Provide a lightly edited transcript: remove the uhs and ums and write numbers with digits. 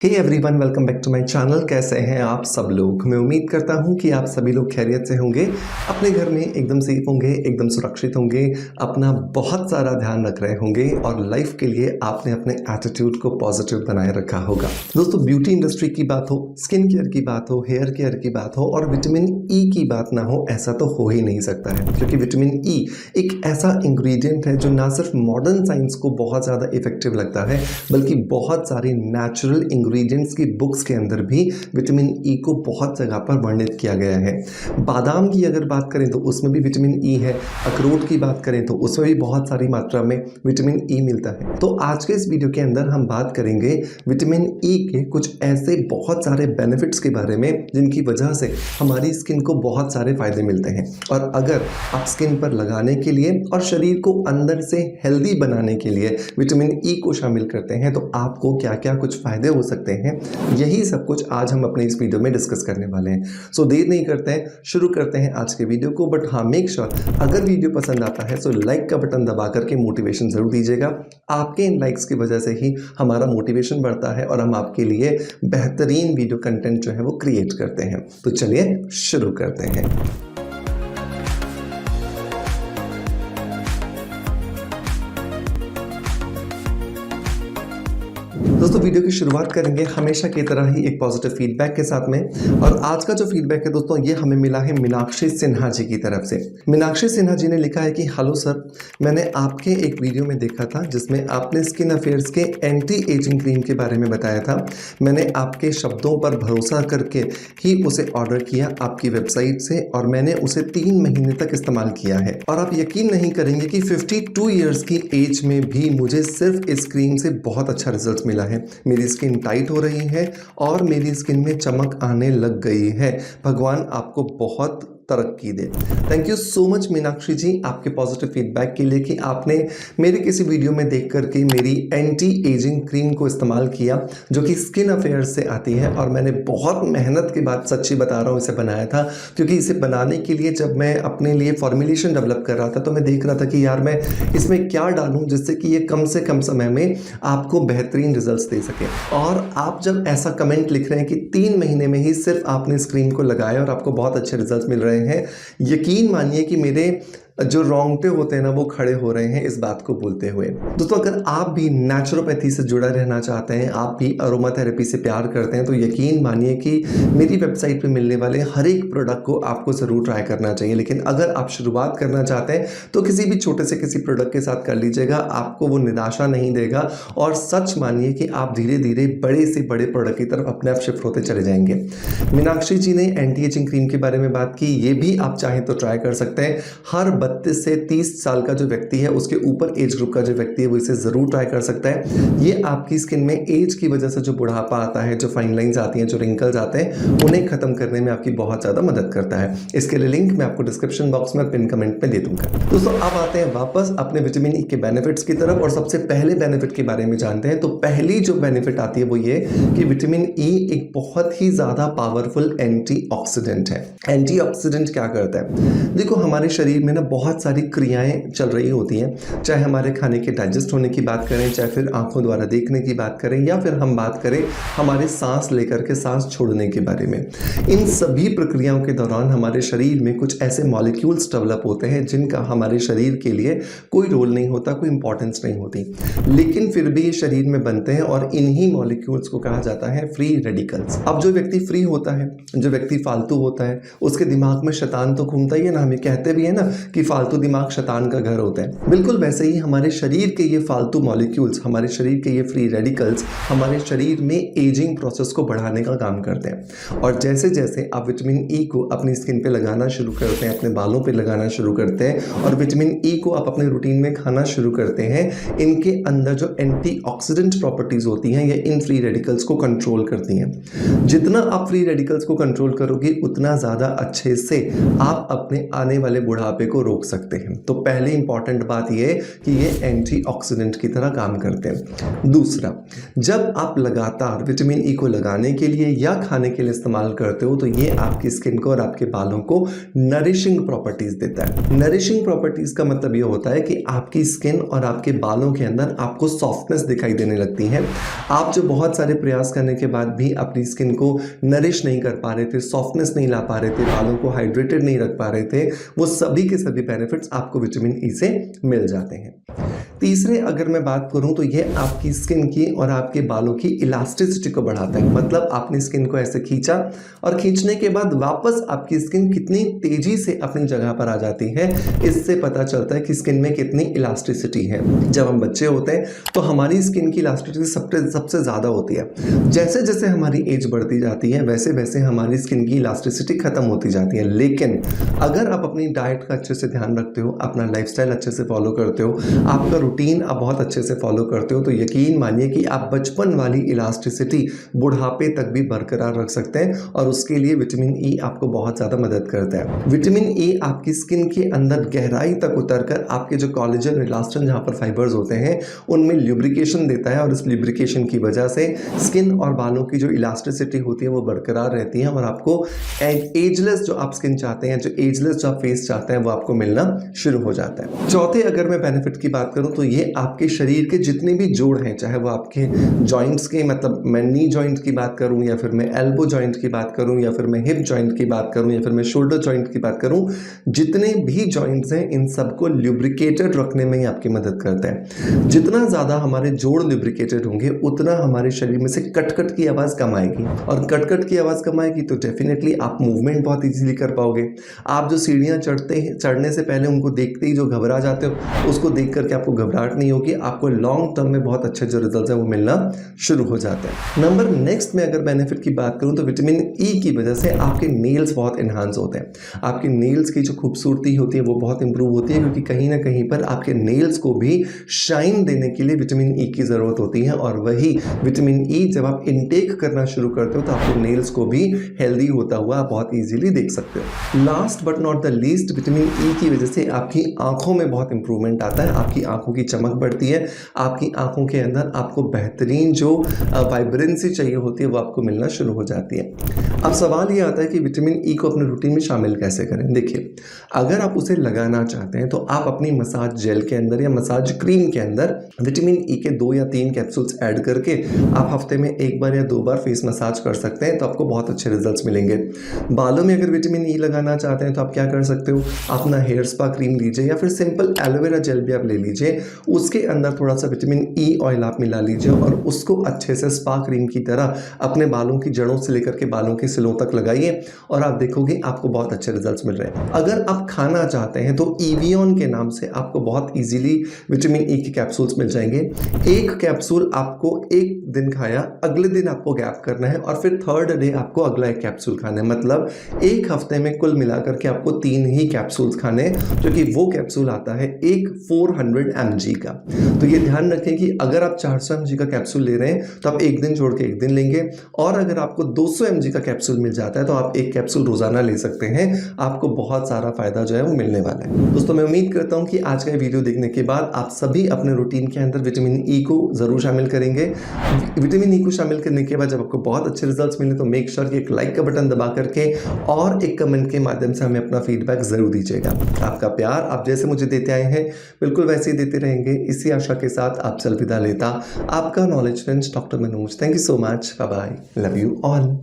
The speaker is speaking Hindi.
Hey everyone, welcome back to my channel. कैसे हैं आप सब लोग? मैं उम्मीद करता हूं कि आप सभी लोग खैरियत से होंगे, अपने घर में एकदम सेफ होंगे, एकदम सुरक्षित होंगे, अपना बहुत सारा ध्यान रख रहे होंगे और लाइफ के लिए आपने अपने एटीट्यूड को पॉजिटिव बनाए रखा होगा। दोस्तों, ब्यूटी इंडस्ट्री की बात हो, स्किन केयर की बात हो, हेयर केयर की बात हो और विटामिन ई की बात ना हो, ऐसा तो हो ही नहीं सकता है, क्योंकि विटामिन ई एक ऐसा इंग्रेडिएंट है जो ना सिर्फ मॉडर्न साइंस को बहुत ज़्यादा इफेक्टिव लगता है, बल्कि बहुत सारी नेचुरल इंग्रेडिएंट्स की बुक्स के अंदर भी विटामिन ई को बहुत जगह पर वर्णित किया गया है। बादाम की अगर बात करें तो उसमें भी विटामिन ई है, अखरोट की बात करें तो उसमें भी बहुत सारी मात्रा में विटामिन ई मिलता है। तो आज के इस वीडियो के अंदर हम बात करेंगे विटामिन ई के कुछ ऐसे बहुत सारे बेनिफिट्स के बारे में जिनकी वजह से हमारी स्किन को बहुत सारे फायदे मिलते हैं। और अगर आप स्किन पर लगाने के लिए और शरीर को अंदर से हेल्दी बनाने के लिए विटामिन ई को शामिल करते हैं तो आपको क्या क्या कुछ फायदे हो सकते हैं, यही सब कुछ आज हम अपने इस वीडियो में डिस्कस करने वाले हैं। सो देर नहीं करते हैं, शुरू करते हैं आज के वीडियो को। बट हाँ, मेक श्योर अगर वीडियो पसंद आता है तो लाइक का बटन दबा करके मोटिवेशन जरूर दीजिएगा। आपके इन लाइक्स की वजह से ही हमारा मोटिवेशन बढ़ता है और हम आपके लिए बेहतरीन वीडियो कंटेंट जो है वो क्रिएट करते हैं। तो चलिए शुरू करते हैं। दोस्तों, वीडियो की शुरुआत करेंगे हमेशा की तरह ही एक पॉजिटिव फीडबैक के साथ में। और आज का जो फीडबैक है दोस्तों, ये हमें मिला है मीनाक्षी सिन्हा जी की तरफ से। मीनाक्षी सिन्हा जी ने लिखा है कि हेलो सर, मैंने आपके एक वीडियो में देखा था जिसमें आपने स्किन अफेयर्स के एंटी एजिंग क्रीम के बारे में बताया था। मैंने आपके शब्दों पर भरोसा करके ही उसे ऑर्डर किया आपकी वेबसाइट से और मैंने उसे 3 महीने तक इस्तेमाल किया है। और आप यकीन नहीं करेंगे कि 52 ईयर्स की एज में भी मुझे सिर्फ इस क्रीम से बहुत अच्छा रिजल्ट मिला है। मेरी स्किन टाइट हो रही है और मेरी स्किन में चमक आने लग गई है। भगवान आपको बहुत तरक्की दे। Thank you so much Meenakshi ji, आपके पॉजिटिव फीडबैक के लिए कि आपने मेरे किसी वीडियो में देख करके मेरी एंटी एजिंग क्रीम को इस्तेमाल किया जो कि स्किन अफेयर्स से आती है। और मैंने बहुत मेहनत के बाद, सच्ची बता रहा हूँ, इसे बनाया था, क्योंकि इसे बनाने के लिए जब मैं अपने लिए फॉर्मुलेशन डेवलप कर रहा था तो मैं देख रहा था कि यार मैं इसमें क्या डालूं जिससे कि ये कम से कम समय में आपको बेहतरीन रिजल्ट्स दे सके। और आप जब ऐसा कमेंट लिख रहे हैं कि 3 महीने में ही सिर्फ आपने इस क्रीम को लगाया और आपको बहुत अच्छे रिजल्ट्स मिल रहे हैं, यकीन मानिए कि मेरे जो रोंगटे होते हैं ना वो खड़े हो रहे हैं इस बात को बोलते हुए। दोस्तों, अगर आप भी नेचुरोपैथी से जुड़ा रहना चाहते हैं, आप भी अरोमा थेरेपी से प्यार करते हैं, तो यकीन मानिए कि मेरी वेबसाइट पे मिलने वाले हर एक प्रोडक्ट को आपको ज़रूर ट्राई करना चाहिए। लेकिन अगर आप शुरुआत करना चाहते हैं तो किसी भी छोटे से किसी प्रोडक्ट के साथ कर लीजिएगा, आपको वो निराशा नहीं देगा और सच मानिए कि आप धीरे धीरे बड़े से बड़े प्रोडक्ट की तरफ अपने आप शिफ्ट होते चले जाएंगे। मीनाक्षी जी ने एंटी एजिंग क्रीम के बारे में बात की, ये भी आप चाहें तो ट्राई कर सकते हैं। हर 32 से 30 साल का जो व्यक्ति है, उसके ऊपर एज ग्रुप का जो व्यक्ति है, वो इसे जरूर ट्राई कर सकता है। ये आपकी स्किन में एज की वजह से जो बुढ़ापा आता है, जो फाइन लाइंस आती हैं, जो रिंकल्स आते हैं, उन्हें खत्म करने में आपकी बहुत ज्यादा मदद करता है। इसके लिए लिंक मैं आपको डिस्क्रिप्शन बॉक्स में पिन कमेंट में दे दूंगा। दोस्तों, अब आते हैं वापस अपने विटामिन ई के बेनिफिट्स की तरफ और सबसे पहले बेनिफिट के बारे में जानते हैं। तो पहली जो बेनिफिट आती है वो ये कि विटामिन ई एक बहुत ही ज्यादा पावरफुल एंटीऑक्सीडेंट है। एंटीऑक्सीडेंट क्या करता है? देखो, हमारे शरीर में ना बहुत सारी क्रियाएं चल रही होती हैं, चाहे हमारे खाने के डाइजेस्ट होने की बात करें, चाहे फिर आंखों द्वारा देखने की बात करें, या फिर हम बात करें हमारे सांस लेकर के सांस छोड़ने के बारे में। इन सभी प्रक्रियाओं के दौरान हमारे शरीर में कुछ ऐसे मॉलिक्यूल्स डेवलप होते हैं जिनका हमारे शरीर के लिए कोई रोल नहीं होता, कोई इंपॉर्टेंस नहीं होती, लेकिन फिर भी ये शरीर में बनते हैं और इन्हीं मॉलिक्यूल्स को कहा जाता है फ्री रेडिकल्स। अब जो व्यक्ति फ्री होता है, जो व्यक्ति फालतू होता है, उसके दिमाग में शैतान तो घूमता ही है ना। हमें कहते भी है ना कि फालतू दिमाग शैतान का घर होता है। बिल्कुल वैसे ही हमारे शरीर के ये फालतू मॉलिक्यूल्स, हमारे शरीर के ये फ्री रेडिकल्स हमारे शरीर में एजिंग प्रोसेस को बढ़ाने का काम करते हैं। और जैसे जैसे आप विटामिन ई को अपनी स्किन पे लगाना शुरू करते हैं, अपने बालों पे लगाना शुरू करते हैं और विटामिन ई को आप अपने रूटीन में खाना शुरू करते हैं, इनके अंदर जो एंटीऑक्सीडेंट प्रॉपर्टीज होती हैं ये इन फ्री रेडिकल्स को कंट्रोल करती हैं। जितना आप फ्री रेडिकल्स को कंट्रोल करोगे उतना ज़्यादा अच्छे से आप अपने आने वाले बुढ़ापे को रोक सकते हैं। तो पहली इंपॉर्टेंट बात ये कि ये एंटीऑक्सीडेंट की तरह काम करते हैं। दूसरा, जब आप लगातार विटामिन ई को लगाने के लिए या खाने के लिए इस्तेमाल करते हो तो ये आपकी स्किन को और आपके बालों को नरिशिंग प्रॉपर्टीज देता है। नरिशिंग प्रॉपर्टीज का मतलब ये होता है कि आपकी स्किन और आपके बालों के अंदर आपको सॉफ्टनेस दिखाई देने लगती है। आप जो बहुत सारे प्रयास करने के बाद भी अपनी स्किन को नरिश नहीं कर पा रहे थे, सॉफ्टनेस नहीं ला पा रहे थे, बालों को हाइड्रेटेड नहीं रख पा रहे थे, वो सभी के सभी बेनिफिट्स आपको विटामिन ई से मिल जाते हैं। तीसरे अगर मैं बात करूं तो ये आपकी स्किन की और आपके बालों की इलास्टिसिटी को बढ़ाता है। मतलब आपने स्किन को ऐसे खींचा और खींचने के बाद वापस आपकी स्किन कितनी तेजी से अपनी जगह पर आ जाती है, इससे पता चलता है कि स्किन में कितनी इलास्टिसिटी है। जब हम बच्चे होते हैं तो हमारी स्किन की इलास्टिसिटी सबसे ज़्यादा होती है। जैसे जैसे हमारी एज बढ़ती जाती है वैसे वैसे हमारी स्किन की इलास्टिसिटी खत्म होती जाती है। लेकिन अगर आप अपनी डाइट का अच्छे से ध्यान रखते हो, अपना लाइफस्टाइल अच्छे से फॉलो करते हो, आपका रूटीन आप बहुत अच्छे से फॉलो करते हो, तो यकीन मानिए कि आप बचपन वाली इलास्टिसिटी बुढ़ापे तक भी बरकरार रख सकते हैं। और उसके लिए विटामिन ई आपको बहुत ज़्यादा मदद करता है। विटामिन ई आपकी स्किन के अंदर गहराई तक उतरकर आपके जो कोलेजन, इलास्टिन जहाँ पर फाइबर्स होते हैं उनमें ल्यूब्रिकेशन देता है और इस ल्यूब्रिकेशन की वजह से स्किन और बालों की जो इलास्टिसिटी होती है वो बरकरार रहती है और आपको एजलेस जो आप स्किन चाहते हैं, जो एजलेस जो आप फेस चाहते हैं वो आपको मिलना शुरू हो जाता है। चौथे अगर मैं बेनिफिट की बात करूं तो ये आपके शरीर के जितने भी जोड़ हैं, चाहे वो आपके जॉइंट्स के, मतलब मैं नी जॉइंट की बात करूं या फिर मैं एल्बो जॉइंट की बात करूं या फिर मैं हिप जॉइंट की बात करूं या फिर मैं शोल्डर जॉइंट की बात करूं, जितने भी जॉइंट्स हैं इन सबको ल्यूब्रिकेटेड रखने में ही आपकी मदद करता है। जितना ज़्यादा हमारे जोड़ ल्यूब्रिकेटेड होंगे उतना हमारे शरीर में से कट-कट की आवाज़ कम आएगी और कट-कट की आवाज़ कम आएगी तो डेफिनेटली आप मूवमेंट बहुत इजीली कर पाओगे। आप जो सीढ़ियाँ चढ़ने से पहले उनको देखते ही जो घबरा जाते हो, उसको देख करके आपको घबराहट नहीं होगी, आपको लॉन्ग टर्म में बहुत अच्छे जो रिजल्ट है वो मिलना शुरू हो जाते हैं। नंबर नेक्स्ट में अगर बेनिफिट की बात करूँ तो विटामिन ई की वजह से आपके नेल्स बहुत इन्हांस होते हैं। आपके नेल्स की जो खूबसूरती होती है वो बहुत इंप्रूव होती है, क्योंकि कहीं ना कहीं पर आपके नेल्स को भी शाइन देने के लिए विटामिन ई की ज़रूरत होती है। और वही विटामिन ई जब आप इनटेक करना शुरू करते हो तो आपके नेल्स को भी हेल्दी होता हुआ बहुत इजीली देख सकते हो। Last but not the least, vitamin E की वजह से आपकी आंखों में बहुत इंप्रूवमेंट आता है, आपकी आंखों की चमक बढ़ती है, आपकी आंखों के अंदर आपको बेहतरीन जो वाइब्रेंसी चाहिए होती है वो आपको मिलना शुरू हो जाती है। अब सवाल ये आता है कि विटामिन ई को अपने रूटीन में शामिल कैसे करें। देखिए, अगर आप उसे लगाना चाहते हैं तो आप अपनी मसाज जेल के अंदर या मसाज क्रीम के अंदर विटामिन ई के 2 या 3 कैप्सूल्स ऐड करके आप हफ्ते में 1 बार या 2 बार फेस मसाज कर सकते हैं, तो आपको बहुत अच्छे रिजल्ट्स मिलेंगे। बालों में अगर विटामिन ई लगाना चाहते हैं तो आप क्या कर सकते हो, अपना हेयर स्पा क्रीम लीजिए या फिर सिंपल एलोवेरा जेल भी आप ले लीजिए, उसके अंदर थोड़ा सा विटामिन ई ऑयल आप मिला लीजिए और उसको अच्छे से स्पा क्रीम की तरह अपने बालों की जड़ों से लेकर के बालों के सिलों तक लगाइए और आप देखोगे आपको बहुत अच्छे रिजल्ट्स मिल रहे हैं। अगर आप खाना चाहते हैं तो ईवियन के नाम से आपको बहुत इजीली विटामिन ई के कैप्सूल्स मिल जाएंगे। एक कैप्सूल आपको एक दिन खाया, अगले दिन आपको गैप करना है और फिर थर्ड डे आपको अगला एक कैप्सूल खाना है। मतलब एक हफ्ते में कुल मिलाकर के आपको 3 ही कैप्सूल्स खाने, जो कि वो कैप्सूल आता है एक 400 mg का। तो ये ध्यान रखें कि अगर आप 400 mg का कैप्सूल ले रहे हैं तो आप एक दिन छोड़ के एक दिन लेंगे, और अगर आपको 200 mg का कैप्सूल मिल जाता है तो आप एक कैप्सूल रोजाना ले सकते हैं। आपको बहुत सारा फायदा जो है वो मिलने वाला है। दोस्तों, मैं उम्मीद करता हूं कि आज का वीडियो देखने के बाद आप सभी अपने रूटीन के अंदर विटामिन ई को जरूर शामिल करेंगे। विटामिन ई को शामिल करने के बाद जब आपको बहुत अच्छे रिजल्ट्स मिले तो मेक श्योर कि एक लाइक का बटन दबा करके और एक कमेंट के माध्यम से हमें अपना फीडबैक जरूर दीजिएगा। आपका प्यार आप जैसे मुझे देते आए हैं बिल्कुल वैसे ही देते रहेंगे, इसी आशा के साथ आपसे अलविदा लेता आपका knowledge friends doctor Manoj. Thank you so much, bye bye, love you all.